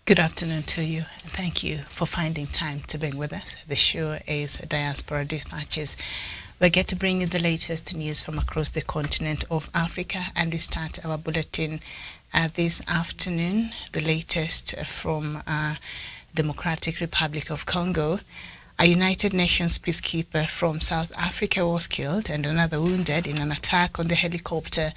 Good afternoon to you, and thank you for finding time to be with us. The show is Diaspora Dispatches. We get to bring you the latest news from across the continent of Africa, and we start our bulletin this afternoon. The latest from Democratic Republic of Congo. A United Nations peacekeeper from South Africa was killed and another wounded in an attack on the helicopter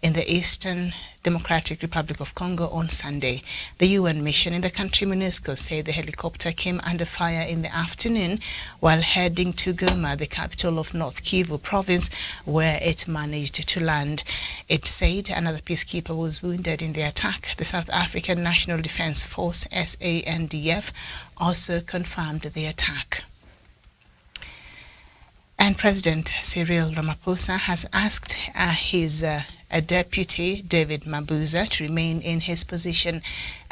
in the Eastern Democratic Republic of Congo on Sunday. The UN mission in the country, MONUSCO, said the helicopter came under fire in the afternoon while heading to Goma, the capital of North Kivu province, where it managed to land. It said another peacekeeper was wounded in the attack. The South African National Defense Force, SANDF, also confirmed the attack. And President Cyril Ramaphosa has asked his deputy, David Mabuza, to remain in his position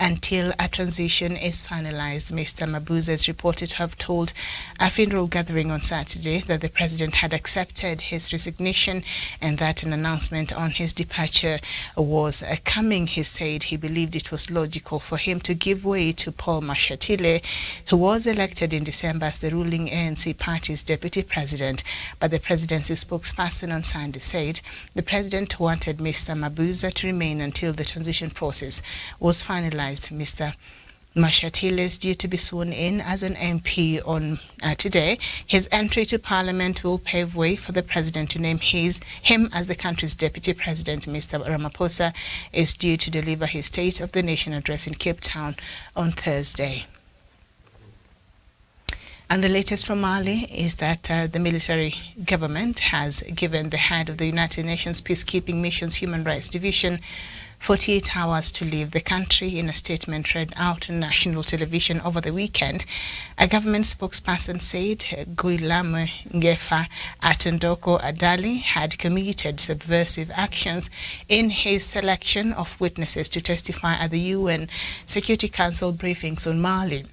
until a transition is finalized. Mr. Mabuza is reported to have told a funeral gathering on Saturday that the president had accepted his resignation and that an announcement on his departure was coming. He said he believed it was logical for him to give way to Paul Mashatile, who was elected in December as the ruling ANC party's deputy president. But the presidency spokesperson on Sunday said the president wanted Mr. Mabuza to remain until the transition process was finalized. Mr. Mashatile is due to be sworn in as an MP on today. His entry to Parliament will pave way for the president to name him as the country's deputy president. Mr. Ramaphosa is due to deliver his State of the Nation address in Cape Town on Thursday. And the latest from Mali is that the military government has given the head of the United Nations Peacekeeping Mission's Human Rights Division 48 hours to leave the country. In a statement read out on national television over the weekend, a government spokesperson said Guillermo Ngefa Atendoko Adali had committed subversive actions in his selection of witnesses to testify at the UN Security Council briefings on Mali.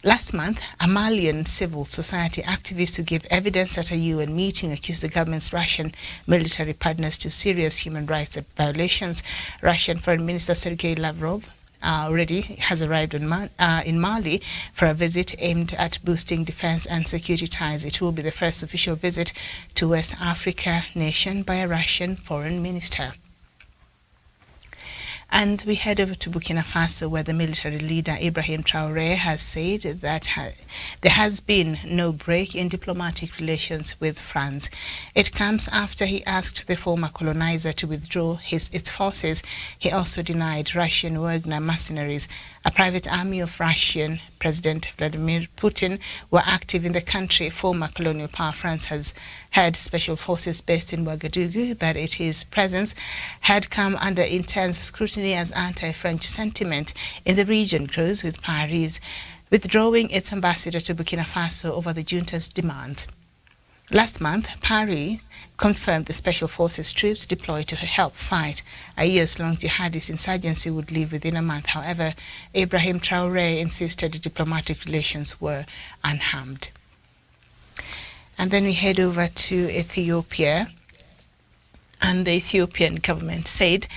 Last month, a Malian civil society activist who gave evidence at a UN meeting accused the government's Russian military partners to serious human rights violations. Russian Foreign Minister Sergei Lavrov already has arrived in Mali for a visit aimed at boosting defense and security ties. It will be the first official visit to West Africa nation by a Russian foreign minister. And we head over to Burkina Faso, where the military leader Ibrahim Traoré has said that there has been no break in diplomatic relations with France. It comes after he asked the former colonizer to withdraw its forces. He also denied Russian Wagner mercenaries, a private army of Russian President Vladimir Putin, were active in the country. Former colonial power France has had special forces based in Ouagadougou, but its presence had come under intense scrutiny as anti-French sentiment in the region grows, with Paris withdrawing its ambassador to Burkina Faso over the junta's demands. Last month, Paris confirmed the special forces troops deployed to help fight a years-long jihadist insurgency would leave within a month. However, Ibrahim Traoré insisted diplomatic relations were unharmed. And then we head over to Ethiopia, and the Ethiopian government said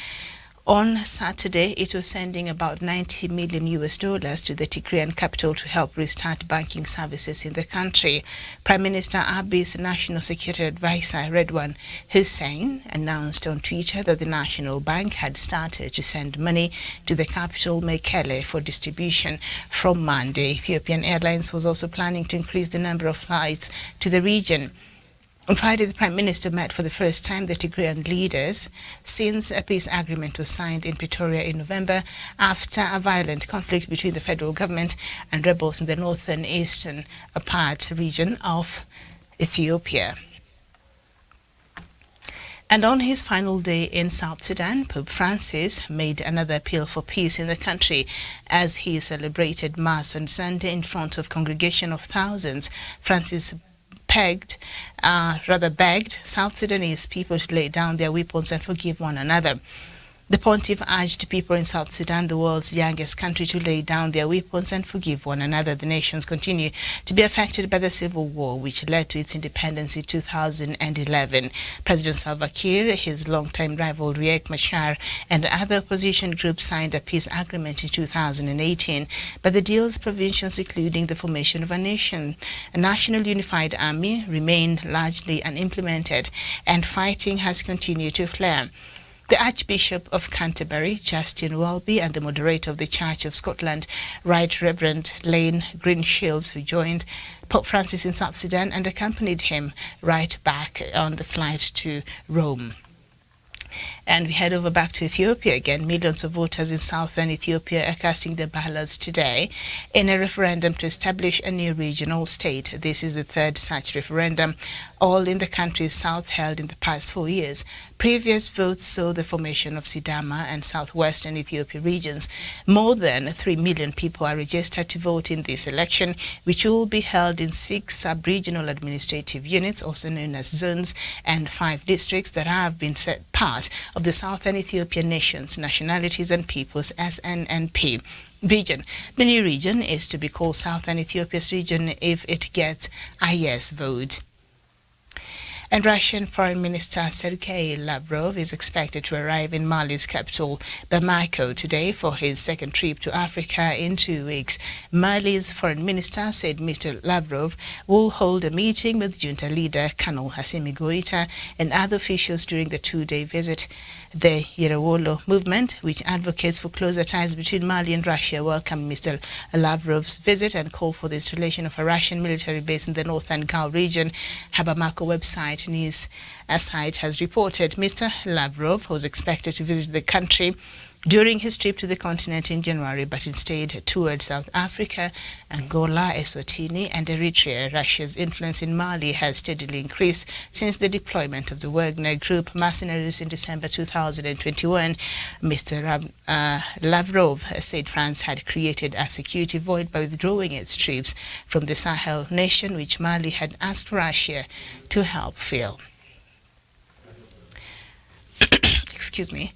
on Saturday it was sending about $90 million to the Tigrayan capital to help restart banking services in the country. Prime Minister Abiy's National Security Advisor Redwan Hussein announced on Twitter that the National Bank had started to send money to the capital Mekelle for distribution from Monday. Ethiopian Airlines was also planning to increase the number of flights to the region. On Friday, the Prime Minister met for the first time the Tigrayan leaders since a peace agreement was signed in Pretoria in November after a violent conflict between the federal government and rebels in the northern eastern part region of Ethiopia. And on his final day in South Sudan, Pope Francis made another appeal for peace in the country as he celebrated Mass on Sunday in front of a congregation of thousands. Francis begged South Sudanese people to lay down their weapons and forgive one another. The pontiff urged people in South Sudan, the world's youngest country, to lay down their weapons and forgive one another. The nations continue to be affected by the civil war, which led to its independence in 2011. President Salva Kiir, his longtime rival Riek Machar, and other opposition groups signed a peace agreement in 2018, but the deal's provisions, including the formation of a national unified army, remain largely unimplemented, and fighting has continued to flare. The Archbishop of Canterbury, Justin Welby, and the moderator of the Church of Scotland, Right Reverend Lane Greenshields, who joined Pope Francis in South Sudan and accompanied him right back on the flight to Rome. And we head over back to Ethiopia again. Millions of voters in southern Ethiopia are casting their ballots today in a referendum to establish a new regional state. This is the third such referendum, all in the country's south, held in the past 4 years. Previous votes saw the formation of Sidama and southwestern Ethiopia regions. More than 3 million people are registered to vote in this election, which will be held in 6 sub-regional administrative units, also known as zones, and 5 districts that have been set part of the Southern Ethiopian Nations, Nationalities and Peoples SNNP region. The new region is to be called Southern Ethiopia's region if it gets a yes vote. And Russian Foreign Minister Sergei Lavrov is expected to arrive in Mali's capital, Bamako, today for his second trip to Africa in 2 weeks. Mali's Foreign Minister said Mr. Lavrov will hold a meeting with junta leader Colonel Assimi Goita and other officials during the 2-day visit. The Yerawolo movement, which advocates for closer ties between Mali and Russia, welcomed Mr. Lavrov's visit and called for the installation of a Russian military base in the northern Gao region. Bamako website news site has reported Mr. Lavrov was expected to visit the country during his trip to the continent in January, but instead toured South Africa, Angola, Eswatini, and Eritrea. Russia's influence in Mali has steadily increased since the deployment of the Wagner Group mercenaries in December 2021. Mr. Lavrov said France had created a security void by withdrawing its troops from the Sahel nation, which Mali had asked Russia to help fill. Excuse me.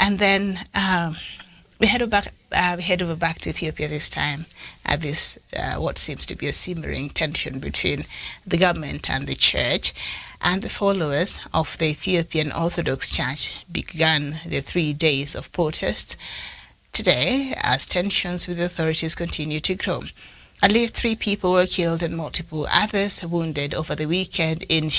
And then we head over back to Ethiopia this time. What seems to be a simmering tension between the government and the church. And the followers of the Ethiopian Orthodox Church began the 3 days of protest today as tensions with the authorities continue to grow. At least 3 people were killed and multiple others wounded over the weekend in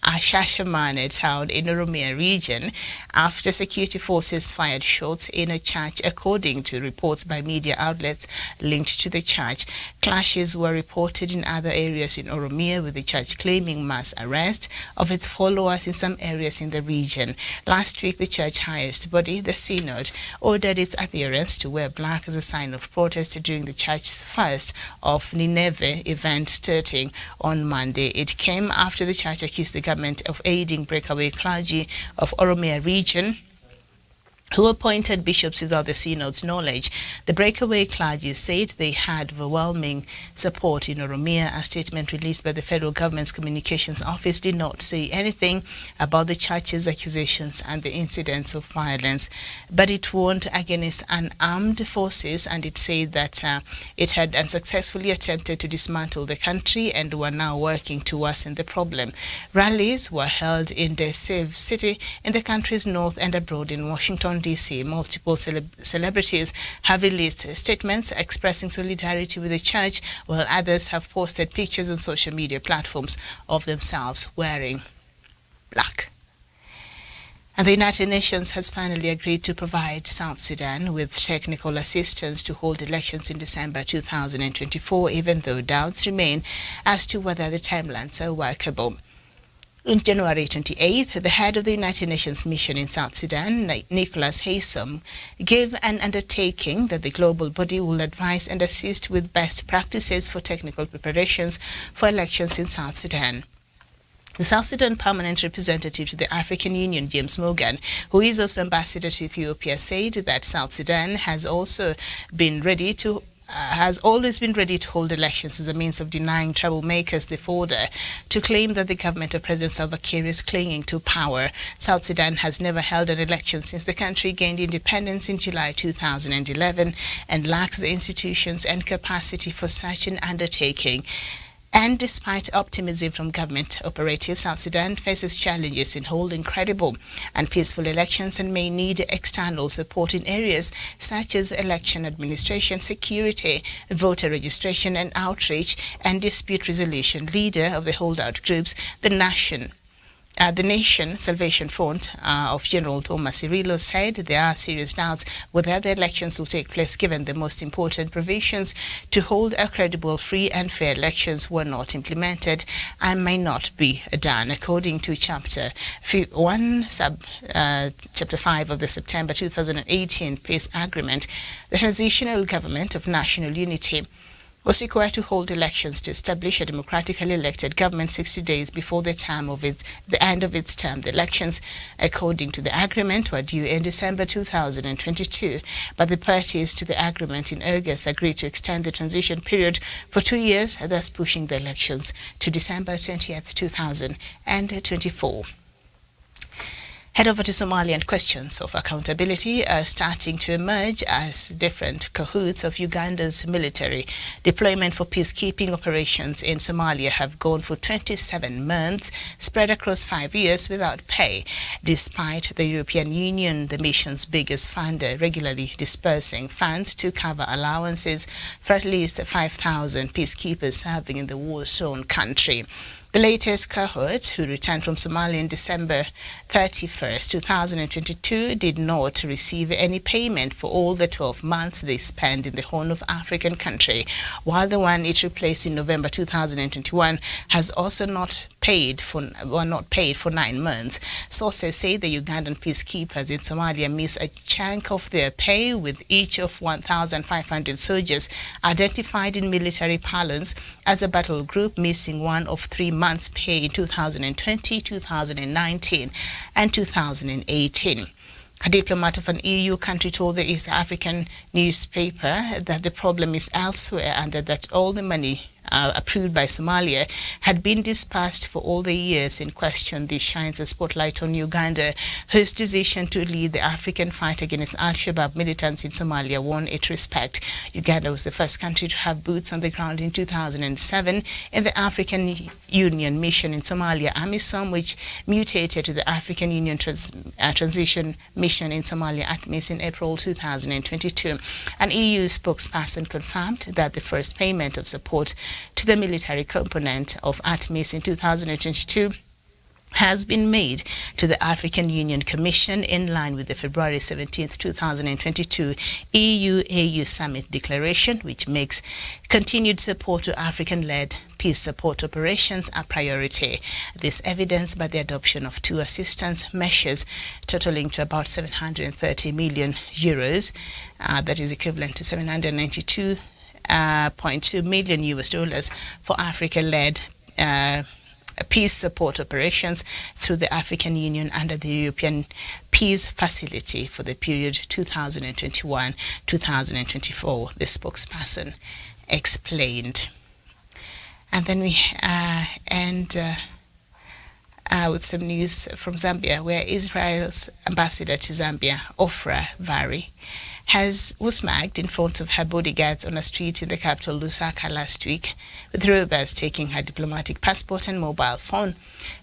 Shashamane town in Oromia region after security forces fired shots in a church, according to reports by media outlets linked to the church. Clashes were reported in other areas in Oromia, with the church claiming mass arrest of its followers in some areas in the region. Last week, the church highest body, the Synod, ordered its adherents to wear black as a sign of protest during the church's first of Nineveh event starting on Monday. It came after the church accused the government of aiding breakaway clergy of Oromia region, who appointed bishops without the synod's knowledge. The breakaway clergy said they had overwhelming support in Oromia. A statement released by the federal government's communications office did not say anything about the church's accusations and the incidents of violence, but it warned against unarmed forces, and it said that it had unsuccessfully attempted to dismantle the country and were now working to worsen the problem. Rallies were held in the Save City in the country's north and abroad in Washington, D.C. Multiple celebrities have released statements expressing solidarity with the church, while others have posted pictures on social media platforms of themselves wearing black. And the United Nations has finally agreed to provide South Sudan with technical assistance to hold elections in December 2024, even though doubts remain as to whether the timelines are workable. On January 28th, the head of the United Nations mission in South Sudan, Nicholas Haysom, gave an undertaking that the global body will advise and assist with best practices for technical preparations for elections in South Sudan. The South Sudan permanent representative to the African Union, James Morgan, who is also ambassador to Ethiopia, said that South Sudan has also been ready to has always been ready to hold elections as a means of denying troublemakers the fodder to claim that the government of President Salva Kiir is clinging to power. South Sudan has never held an election since the country gained independence in July 2011 and lacks the institutions and capacity for such an undertaking. And despite optimism from government operatives, South Sudan faces challenges in holding credible and peaceful elections and may need external support in areas such as election administration, security, voter registration and outreach, and dispute resolution. Leader of the holdout groups, the Nation Salvation Front of General Thomas Cirillo, said there are serious doubts whether the elections will take place given the most important provisions to hold a credible, free and fair elections were not implemented and may not be done. According to Chapter 5 of the September 2018 Peace Agreement, the Transitional Government of National Unity was required to hold elections to establish a democratically elected government 60 days before the end of its term. The elections, according to the agreement, were due in December 2022, but the parties to the agreement in August agreed to extend the transition period for 2 years, thus pushing the elections to December 20th, 2024. Head over to Somalia, and questions of accountability are starting to emerge as different cahoots of Uganda's military deployment for peacekeeping operations in Somalia have gone for 27 months, spread across 5 years without pay, despite the European Union, the mission's biggest funder, regularly dispersing funds to cover allowances for at least 5,000 peacekeepers serving in the war-torn country. The latest cohort, who returned from Somalia in December 31st, 2022, did not receive any payment for all the 12 months they spent in the Horn of African country, while the one it replaced in November 2021 has also not paid for 9 months. Sources say the Ugandan peacekeepers in Somalia miss a chunk of their pay, with each of 1,500 soldiers identified in military parlance as a battle group missing one of 3 months' pay in 2020, 2019 and 2018. A diplomat of an EU country told the East African newspaper that the problem is elsewhere and that all the money approved by Somalia had been dispersed for all the years in question. This shines a spotlight on Uganda, whose decision to lead the African fight against Al-Shabaab militants in Somalia won its respect. Uganda was the first country to have boots on the ground in 2007 in the African Union mission in Somalia, AMISOM, which mutated to the African Union Transition Mission in Somalia, ATMIS, in April 2022. An EU spokesperson confirmed that the first payment of support to the military component of ATMIS in 2022 has been made to the African Union Commission in line with the February 17, 2022 EU-AU Summit Declaration, which makes continued support to African-led peace support operations a priority. This evidenced by the adoption of 2 assistance measures totaling to about 730 million euros, that is equivalent to 792.2 million US dollars for Africa-led peace support operations through the African Union under the European Peace Facility for the period 2021-2024, the spokesperson explained. And then we end with some news from Zambia, where Israel's ambassador to Zambia, Ofra Vari, was mugged in front of her bodyguards on a street in the capital Lusaka last week, with robbers taking her diplomatic passport and mobile phone.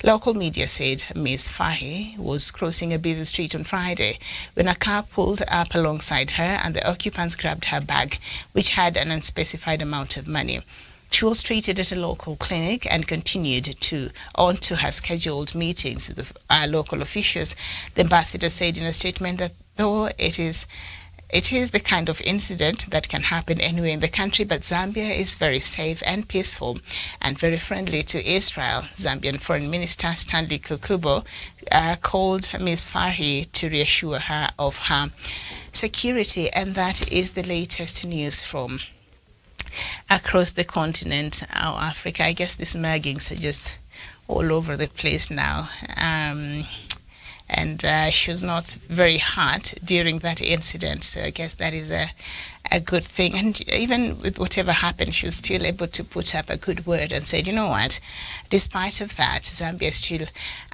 Local media said Ms. Fahy was crossing a busy street on Friday when a car pulled up alongside her and the occupants grabbed her bag, which had an unspecified amount of money. She was treated at a local clinic and continued on to her scheduled meetings with local officials. The ambassador said in a statement that though it is the kind of incident that can happen anywhere in the country, but Zambia is very safe and peaceful and very friendly to Israel. Zambian Foreign Minister Stanley Kukubo called Ms. Fahy to reassure her of her security. And that is the latest news from across the continent, Africa. I guess these muggings are just all over the place now. And she was not very hurt during that incident, so I guess that is a a good thing. And even with whatever happened, she was still able to put up a good word and said, you know what, despite of that, Zambia is still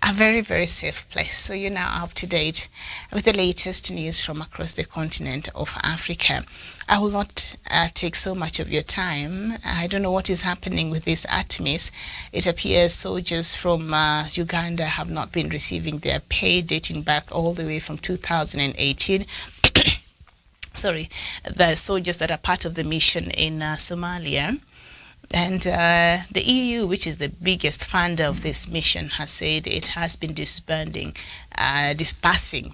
a very, very safe place. So you're now up to date with the latest news from across the continent of Africa. I will not take so much of your time. I don't know what is happening with these ATMIs. It appears soldiers from Uganda have not been receiving their pay dating back all the way from 2018. Sorry, the soldiers that are part of the mission in Somalia. And the EU, which is the biggest funder of this mission, has said it has been disbursing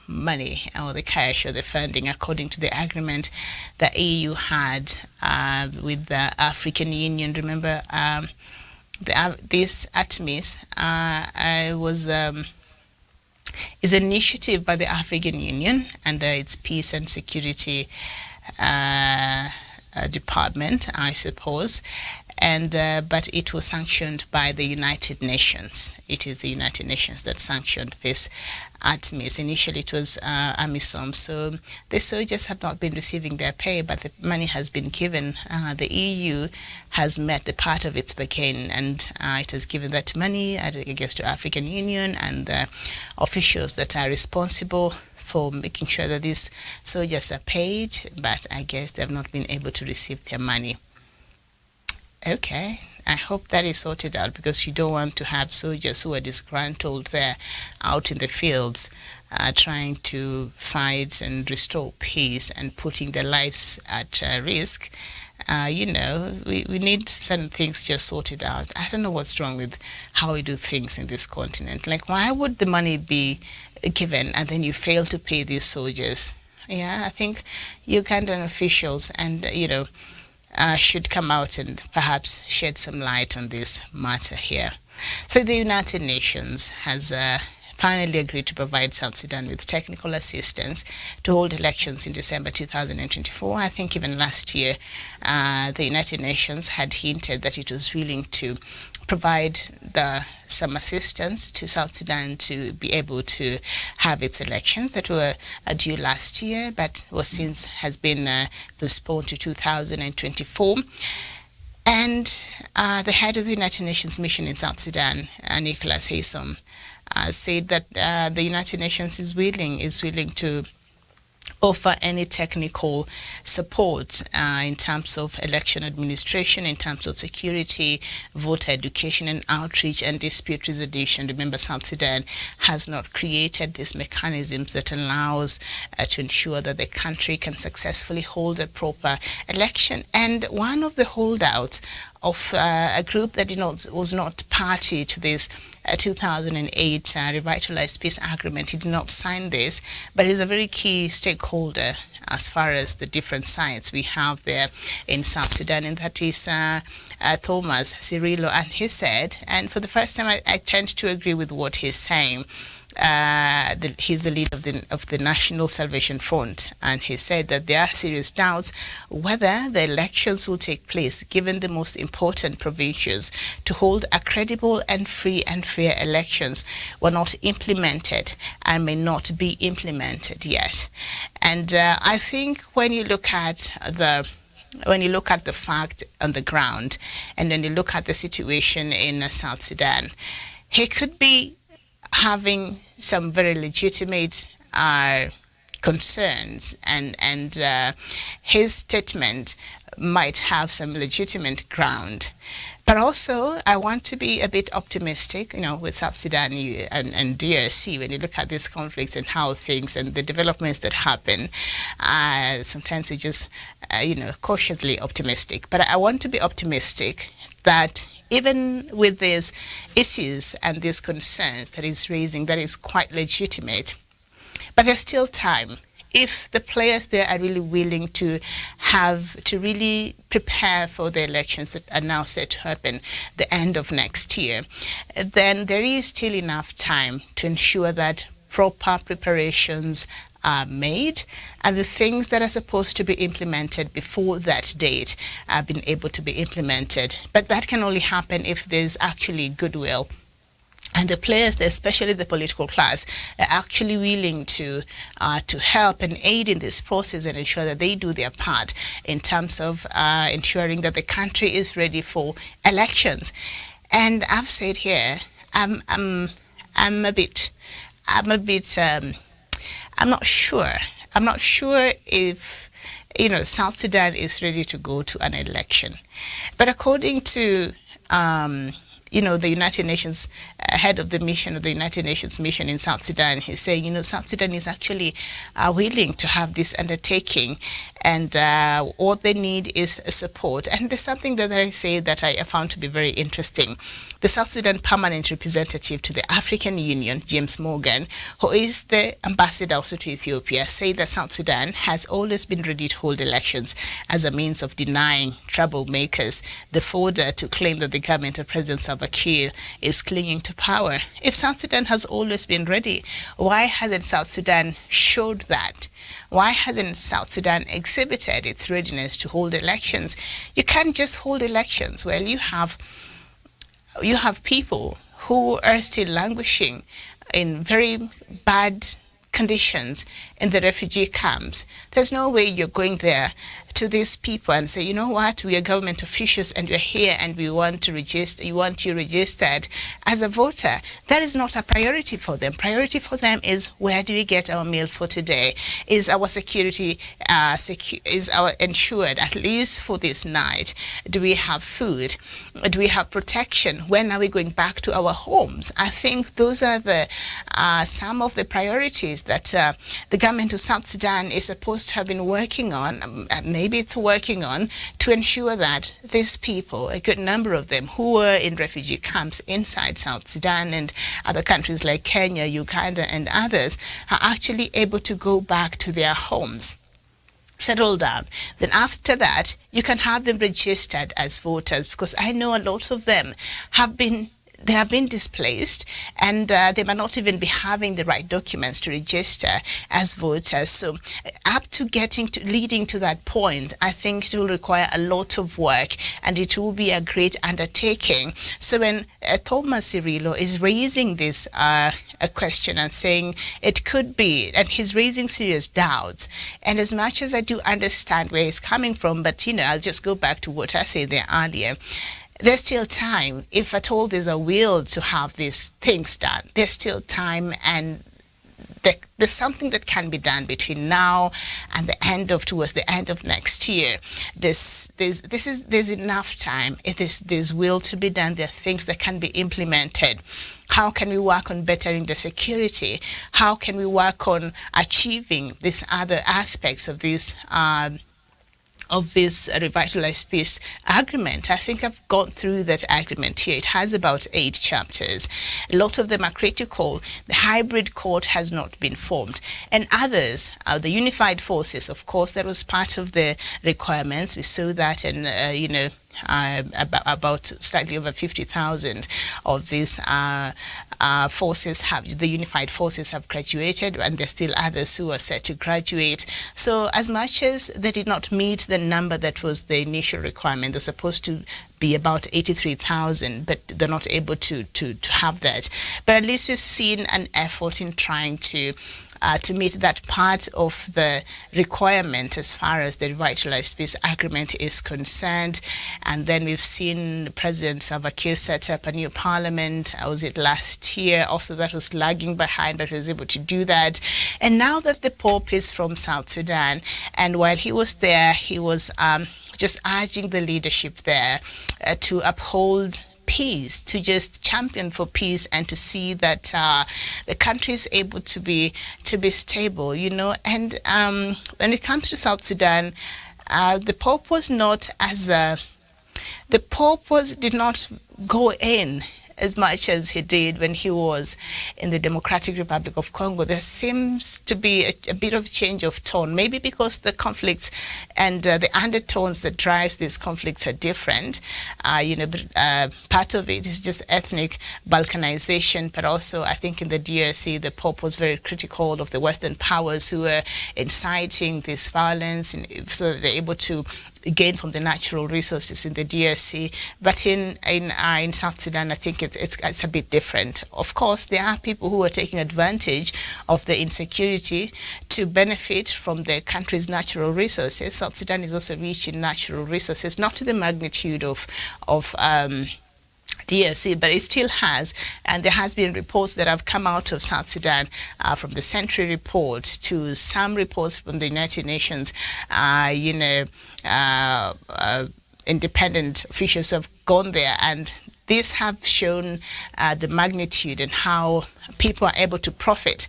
money, or the cash or the funding, according to the agreement the EU had with the African Union. Remember, this ATMIS is an initiative by the African Union under its Peace and Security Department, I suppose. And but it was sanctioned by the United Nations. It is the United Nations that sanctioned this ATMIS. Initially it was AMISOM. So the soldiers have not been receiving their pay, but the money has been given. The EU has met the part of its bargain, and it has given that money, I guess, to African Union and the officials that are responsible for making sure that these soldiers are paid, but I guess they have not been able to receive their money. Okay, I hope that is sorted out, because you don't want to have soldiers who are disgruntled there out in the fields trying to fight and restore peace and putting their lives at risk. We need certain things just sorted out. I don't know what's wrong with how we do things in this continent. Like, why would the money be given and then you fail to pay these soldiers? Yeah, I think Ugandan officials and, should come out and perhaps shed some light on this matter here. So the United Nations has finally agreed to provide South Sudan with technical assistance to hold elections in December 2024. I think even last year, the United Nations had hinted that it was willing to provide some assistance to South Sudan to be able to have its elections that were due last year, but has been postponed to 2024. And the head of the United Nations mission in South Sudan, Nicholas Haysom, said that the United Nations is willing to offer any technical support in terms of election administration, in terms of security, voter education and outreach, and dispute resolution. Remember, South Sudan has not created these mechanisms that allows to ensure that the country can successfully hold a proper election. And one of the holdouts of a group that was not party to this 2008 revitalized peace agreement. He did not sign this, but he's a very key stakeholder as far as the different sides we have there in South Sudan, and that is Thomas Cirillo. And he said, and for the first time I tend to agree with what he's saying, he's the lead of the National Salvation Front, and he said that there are serious doubts whether the elections will take place, given the most important provisions to hold a credible and free and fair elections were not implemented and may not be implemented yet. And I think when you look at the fact on the ground, and when you look at the situation in South Sudan, he could be having some very legitimate concerns, and his statement might have some legitimate ground. But also, I want to be a bit optimistic, with South Sudan and DRC, when you look at these conflicts and how things and the developments that happen, sometimes it's just, cautiously optimistic. But I want to be optimistic that even with these issues and these concerns that he's raising, that is quite legitimate, but there's still time. If the players there are really willing to really prepare for the elections that are now set to happen the end of next year, then there is still enough time to ensure that proper preparations are made, and the things that are supposed to be implemented before that date have been able to be implemented. But that can only happen if there's actually goodwill And the players, especially the political class, are actually willing to help and aid in this process and ensure that they do their part in terms of ensuring that the country is ready for elections. And I've said here, I'm not sure. I'm not sure if South Sudan is ready to go to an election. But according to the United Nations head of the mission of the United Nations mission in South Sudan, he's saying, South Sudan is actually willing to have this undertaking, and what they need is support. And there's something that I say that I found to be very interesting. The South Sudan permanent representative to the African Union, James Morgan, who is the ambassador also to Ethiopia, said that South Sudan has always been ready to hold elections as a means of denying troublemakers the fodder to claim that the government of President Salva Kiir is clinging to power. If South Sudan has always been ready, why hasn't South Sudan showed that? Why hasn't South Sudan exhibited its readiness to hold elections? You can't just hold elections. Well, you have people who are still languishing in very bad conditions in the refugee camps. There's no way you're going there to these people and say, you know what, we are government officials and we're here and we want to register, you want you registered as a voter. That is not a priority for them. Priority for them is, where do we get our meal for today? Is our security is our ensured at least for this night? Do we have food? Do we have protection? When are we going back to our homes? I think those are the some of the priorities that the government of South Sudan is supposed to have been working on. Maybe it's working on to ensure that these people, a good number of them who were in refugee camps inside South Sudan and other countries like Kenya, Uganda, and others, are actually able to go back to their homes, settle down. Then after that, you can have them registered as voters, because I know a lot of them have been displaced, and they might not even be having the right documents to register as voters. So up to leading to that point, I think it will require a lot of work, and it will be a great undertaking. So when Thomas Cirillo is raising this a question and saying it could be, and he's raising serious doubts, and as much as I do understand where he's coming from, but I'll just go back to what I said there earlier. There's still time. If at all there's a will to have these things done, there's still time, and there's something that can be done between now and towards the end of next year. There's enough time. If there's will to be done, there are things that can be implemented. How can we work on bettering the security? How can we work on achieving these other aspects of this revitalized peace agreement? I think I've gone through that agreement here. It has about 8 chapters. A lot of them are critical. The hybrid court has not been formed. And others, the unified forces, of course, that was part of the requirements. We saw that, and about slightly over 50,000 of these the unified forces have graduated, and there's still others who are set to graduate. So as much as they did not meet the number that was the initial requirement, they're supposed to be about 83,000, but they're not able to have that. But at least we've seen an effort in trying to meet that part of the requirement as far as the revitalized peace agreement is concerned. And then we've seen President Salva Kiir set up a new parliament. Was it last year? Also, that was lagging behind, but he was able to do that. And now that the Pope is from South Sudan, and while he was there, he was just urging the leadership there to uphold peace, to just champion for peace, and to see that the country is able to be stable, And when it comes to South Sudan, the Pope did not go in as much as he did when he was in the Democratic Republic of Congo. There seems to be a bit of change of tone, maybe because the conflicts and the undertones that drives these conflicts are different. Part of it is just ethnic balkanization, but also I think in the DRC, the Pope was very critical of the Western powers who were inciting this violence, and so they're able to gain from the natural resources in the DRC. But in South Sudan, I think it's a bit different. Of course, there are people who are taking advantage of the insecurity to benefit from the country's natural resources. South Sudan is also rich in natural resources, not to the magnitude of DRC, but it still has, and there has been reports that have come out of South Sudan, from the Century Report to some reports from the United Nations. Independent officials have gone there, and these have shown the magnitude and how people are able to profit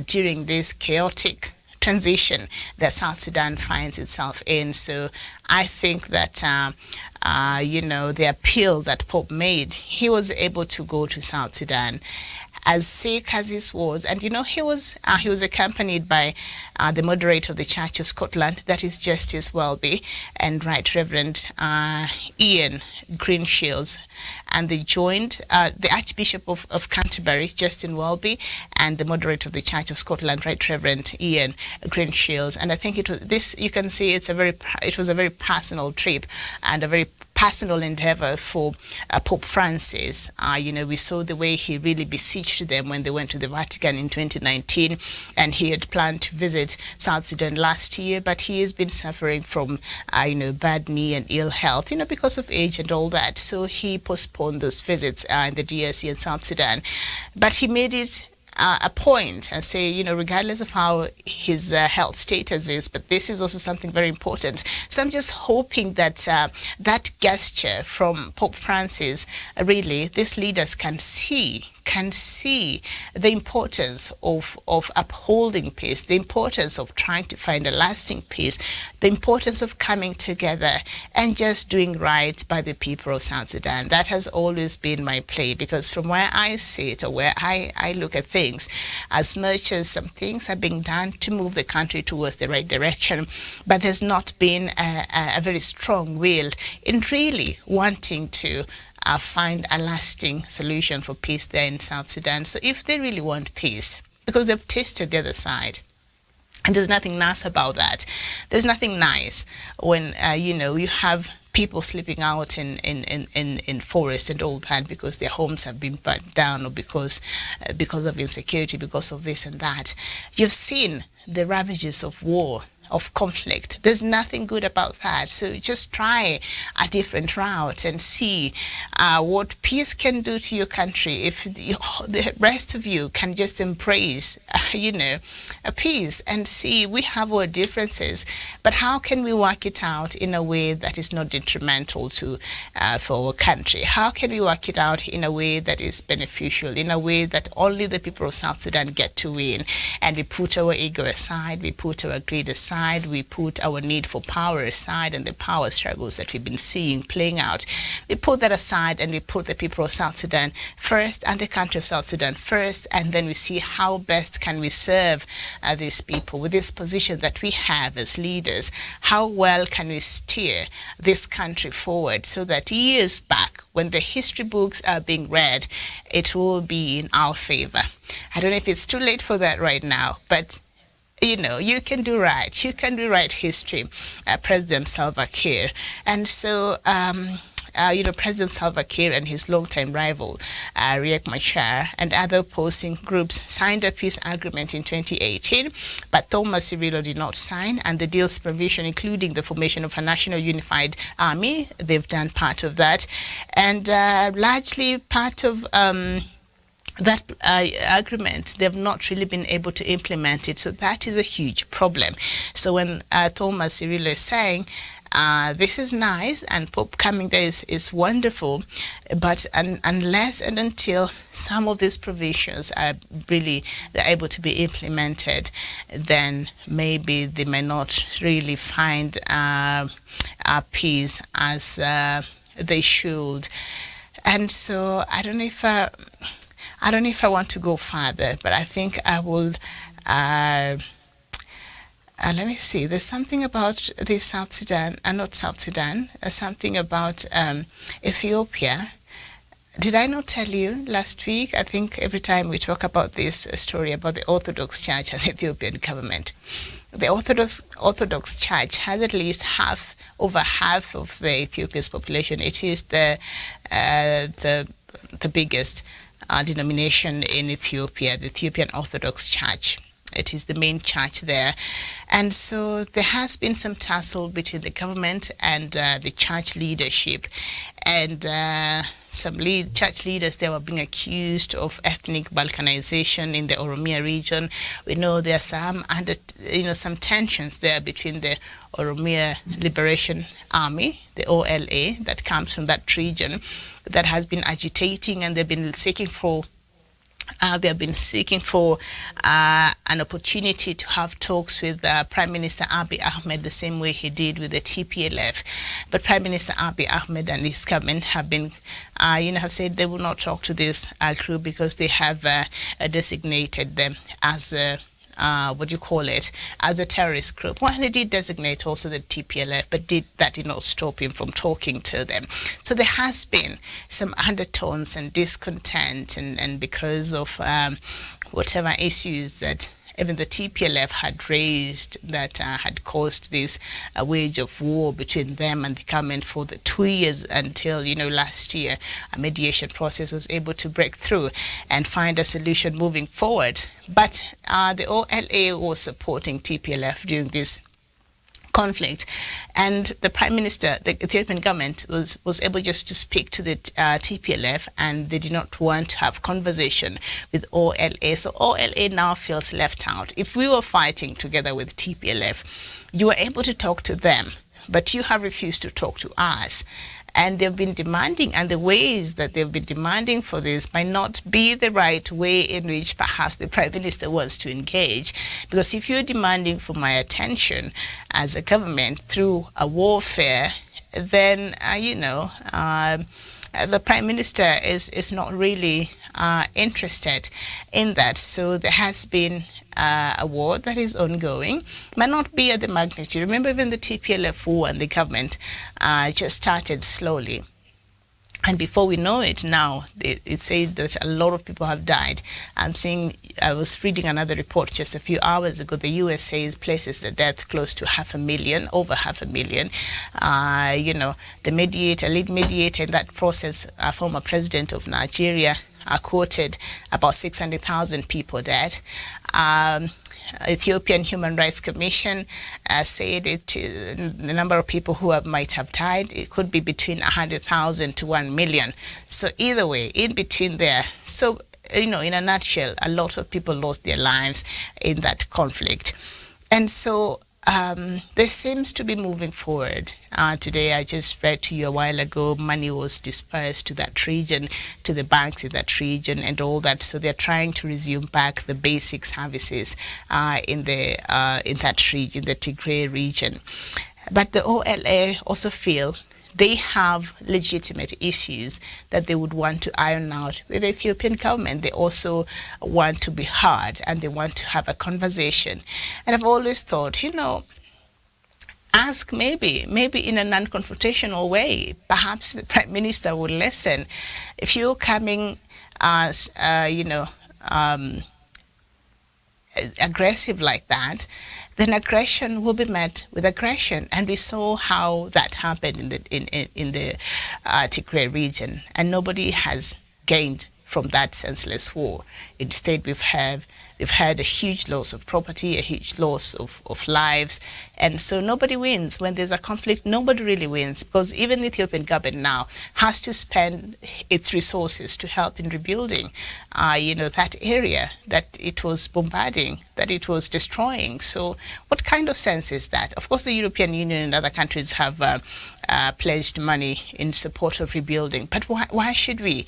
during this chaotic transition that South Sudan finds itself in. So I think that the appeal that Pope made, he was able to go to South Sudan, as sick as he was, and he was accompanied by the moderator of the Church of Scotland, that is Justice Welby, and Right Reverend Ian Greenshields, and they joined the Archbishop of Canterbury, Justin Welby, and the moderator of the Church of Scotland, Right Reverend Ian Greenshields. And I think it was this. You can see it was a very personal trip and a very personal endeavor for Pope Francis. We saw the way he really beseeched them when they went to the Vatican in 2019, and he had planned to visit South Sudan last year, but he has been suffering from bad knee and ill health, because of age and all that. So he postponed those visits in the DRC and South Sudan, but he made it a point and say, regardless of how his health status is, but this is also something very important. So I'm just hoping that that gesture from Pope Francis, really, these leaders can see the importance of upholding peace, the importance of trying to find a lasting peace, the importance of coming together and just doing right by the people of South Sudan. That has always been my play, because from where I sit or where I look at things, as much as some things are being done to move the country towards the right direction, but there's not been a very strong will in really wanting to find a lasting solution for peace there in South Sudan. So if they really want peace, because they've tasted the other side, and there's nothing nice about that. There's nothing nice when you have people sleeping out in forests and all that because their homes have been burnt down, or because of insecurity, because of this and that. You've seen the ravages of war, of conflict. There's nothing good about that. So just try a different route and see what peace can do to your country if the rest of you can just embrace, a peace and see we have our differences, but how can we work it out in a way that is not detrimental to for our country? How can we work it out in a way that is beneficial, in a way that only the people of South Sudan get to win? And we put our ego aside, we put our greed aside, we put our need for power aside, and the power struggles that we've been seeing playing out. We put that aside, and we put the people of South Sudan first, and the country of South Sudan first, and then we see how best can we serve these people with this position that we have as leaders. How well can we steer this country forward so that years back, when the history books are being read, it will be in our favor. I don't know if it's too late for that right now, but you can do right. You can rewrite history, President Salva Kiir. And so, President Salva Kiir and his longtime rival, Riek Machar, and other opposing groups signed a peace agreement in 2018, but Thomas Cirillo did not sign, and the deal's provision, including the formation of a national unified army, they've done part of that. And largely part of that agreement, they've not really been able to implement it. So that is a huge problem. So when Thomas Cirillo is saying, this is nice and Pope coming there is wonderful, but unless and until some of these provisions are really able to be implemented, then maybe they may not really find peace as they should. And so I don't know if I want to go further, but I think I will. Let me see. There's something about this South Sudan, not South Sudan. Something about Ethiopia. Did I not tell you last week? I think every time we talk about this story about the Orthodox Church and the Ethiopian government, the Orthodox Church has at least half over half of the Ethiopia's population. It is the biggest denomination in Ethiopia, the Ethiopian Orthodox Church. It is the main church there. And so there has been some tussle between the government and the church leadership. And some church leaders, they were being accused of ethnic balkanization in the Oromia region. We know there are some tensions there between the Oromia Liberation Army, the OLA, that comes from that region, that has been agitating, and they've been seeking for an opportunity to have talks with Prime Minister Abiy Ahmed, the same way he did with the TPLF. But Prime Minister Abiy Ahmed and his government have been, have said they will not talk to this group because they have designated them as as a terrorist group. Well, he did designate also the TPLF, but that did not stop him from talking to them. So there has been some undertones and discontent, and because of whatever issues that even the TPLF had raised that had caused this wage of war between them and the government for the 2 years until, last year, a mediation process was able to break through and find a solution moving forward. But the OLA was supporting TPLF during this conflict, and the Prime Minister, the Ethiopian government, was able just to speak to the TPLF, and they did not want to have conversation with OLA. So OLA now feels left out. If we were fighting together with TPLF, you were able to talk to them, but you have refused to talk to us. And they've been demanding, and the ways that they've been demanding for this might not be the right way in which perhaps the Prime Minister wants to engage. Because if you're demanding for my attention as a government through a warfare, then, the Prime Minister is not really interested in that. So there has been a war that is ongoing, might not be at the magnitude. Remember, even the TPLF war and the government just started slowly. And before we know it now, it says that a lot of people have died. I was reading another report just a few hours ago. The USA places the death close to 500,000, over 500,000. The lead mediator in that process, former president of Nigeria, quoted about 600,000 people dead. Ethiopian Human Rights Commission said the number of people who might have died, it could be between 100,000 to 1 million. So either way, in between there. So, in a nutshell, a lot of people lost their lives in that conflict. And so this seems to be moving forward. Today, I just read to you a while ago, money was dispersed to that region, to the banks in that region and all that. So they're trying to resume back the basic services in that region, the Tigray region. But the OLA also feel they have legitimate issues that they would want to iron out with the Ethiopian government. They also want to be heard, and they want to have a conversation. And I've always thought, ask maybe in a non-confrontational way. Perhaps the Prime Minister would listen. If you're coming as, aggressive like that, then aggression will be met with aggression, and we saw how that happened in the Tigray region, and nobody has gained from that senseless war. Instead, we've had a huge loss of property, a huge loss of lives, and so nobody wins. When there's a conflict, nobody really wins, because even the Ethiopian government now has to spend its resources to help in rebuilding, that area that it was bombarding, that it was destroying. So what kind of sense is that? Of course, the European Union and other countries have pledged money in support of rebuilding, but why should we?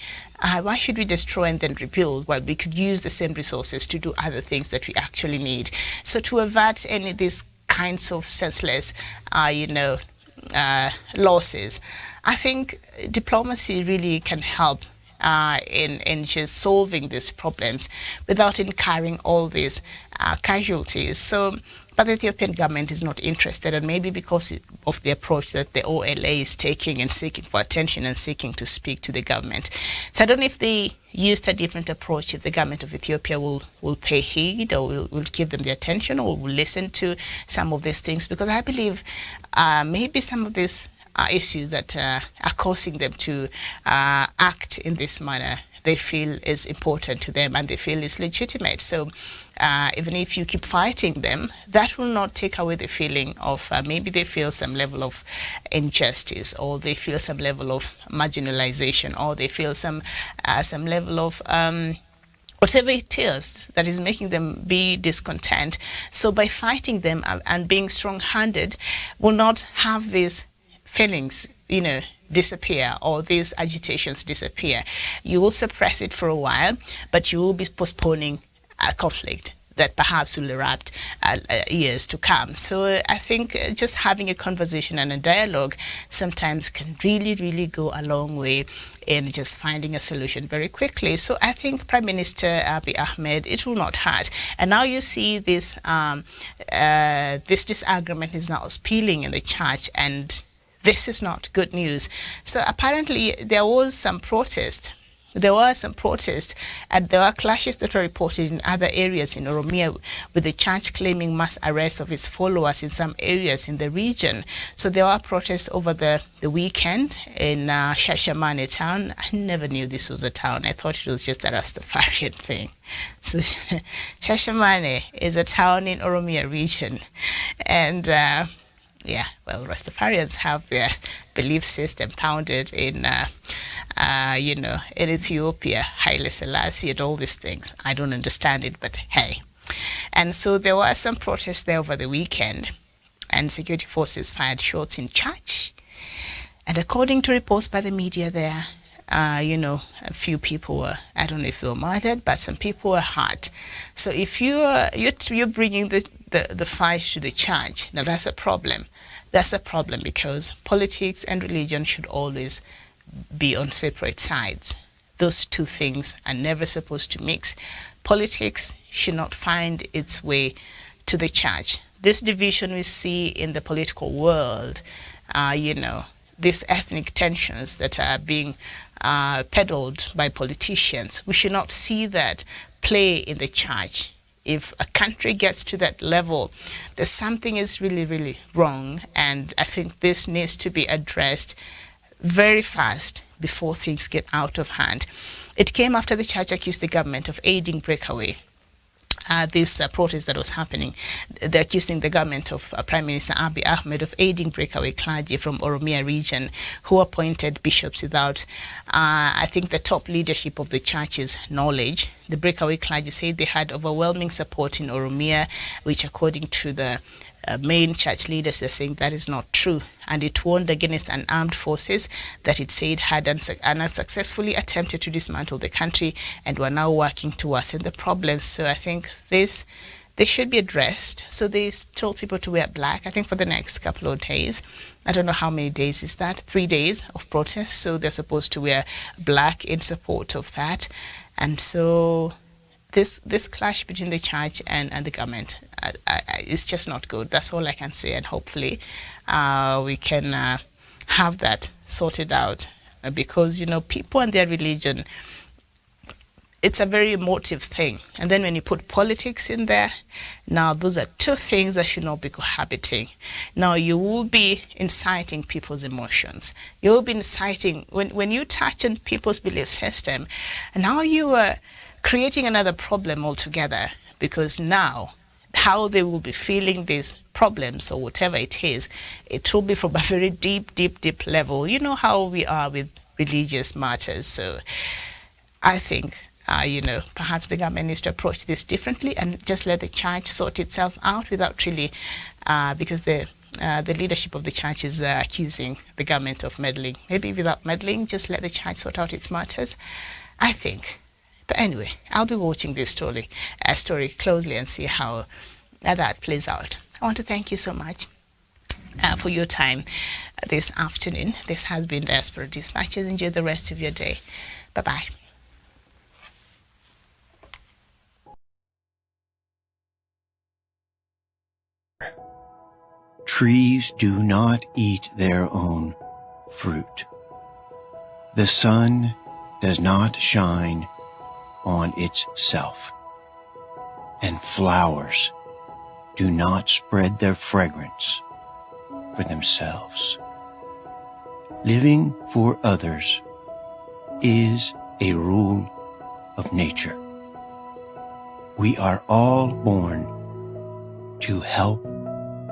Why should we destroy and then rebuild? Well, we could use the same resources to do other things that we actually need. So to avert any of these kinds of senseless, losses, I think diplomacy really can help in just solving these problems without incurring all these casualties. So But the Ethiopian government is not interested, and maybe because of the approach that the OLA is taking and seeking for attention and seeking to speak to the government. So I don't know if they used a different approach, if the government of Ethiopia will pay heed or will give them the attention or will listen to some of these things, because I believe maybe some of these issues that are causing them to act in this manner, they feel is important to them and they feel is legitimate. So even if you keep fighting them, that will not take away the feeling of maybe they feel some level of injustice, or they feel some level of marginalization, or they feel some level of whatever it is that is making them be discontent. So by fighting them and being strong-handed, will not have these feelings, disappear, or these agitations disappear. You will suppress it for a while, but you will be postponing a conflict that perhaps will erupt years to come. So I think just having a conversation and a dialogue sometimes can really, really go a long way in just finding a solution very quickly. So I think Prime Minister Abiy Ahmed, it will not hurt. And now you see this this disagreement is now spilling in the church, and this is not good news. So apparently there was some protest. There were some protests, and there were clashes that were reported in other areas in Oromia, with the church claiming mass arrest of its followers in some areas in the region. So there were protests over the weekend in Shashamane town. I never knew this was a town. I thought it was just a Rastafarian thing. So Shashamane is a town in Oromia region. And Rastafarians have their belief system founded in Ethiopia, Haile Selassie and all these things. I don't understand it, but hey. And so there were some protests there over the weekend, and security forces fired shots in church. And according to reports by the media there, a few people were, I don't know if they were murdered, but some people were hurt. So if you're bringing the fight to the church, now that's a problem. That's a problem, because politics and religion should always be on separate sides. Those two things are never supposed to mix. Politics should not find its way to the church. This division we see in the political world, these ethnic tensions that are being peddled by politicians, we should not see that play in the church. If a country gets to that level, there's something is really, really wrong. And I think this needs to be addressed very fast before things get out of hand. It came after the church accused the government of aiding breakaway. This protest that was happening, they're accusing the government of Prime Minister Abiy Ahmed of aiding breakaway clergy from Oromia region, who appointed bishops without, I think, the top leadership of the church's knowledge. The breakaway clergy said they had overwhelming support in Oromia, which according to the main church leaders, they're saying that is not true. And it warned against an armed forces that it said had unsuccessfully attempted to dismantle the country and were now working to worsen the problems. So I think they should be addressed. So they told people to wear black, I think, for the next couple of days. I don't know how many days is that, 3 days of protest. So they're supposed to wear black in support of that. And so this clash between the church and the government is just not good. That's all I can say. And hopefully we can have that sorted out, because, people and their religion, it's a very emotive thing. And then when you put politics in there, now those are two things that should not be cohabiting. Now you will be inciting people's emotions. You will be inciting, when you touch on people's belief system, and now you are creating another problem altogether, because now how they will be feeling these problems or whatever it is, it will be from a very deep level. You know how we are with religious matters. So I think, perhaps the government needs to approach this differently and just let the church sort itself out without really, because the leadership of the church is accusing the government of meddling. Maybe without meddling, just let the church sort out its matters, I think. But anyway, I'll be watching this story closely and see how that plays out. I want to thank you so much for your time this afternoon. This has been Diaspora Dispatches. Enjoy the rest of your day. Bye-bye. Trees do not eat their own fruit. The sun does not shine on itself, and flowers do not spread their fragrance for themselves. Living for others is a rule of nature. We are all born to help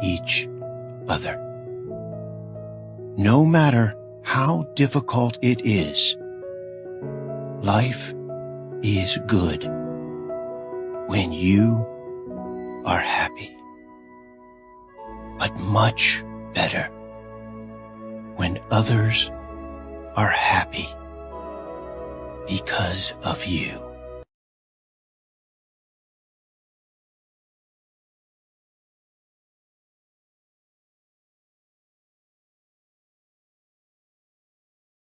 each other. No matter how difficult it is, life is good when you are happy, but much better when others are happy because of you.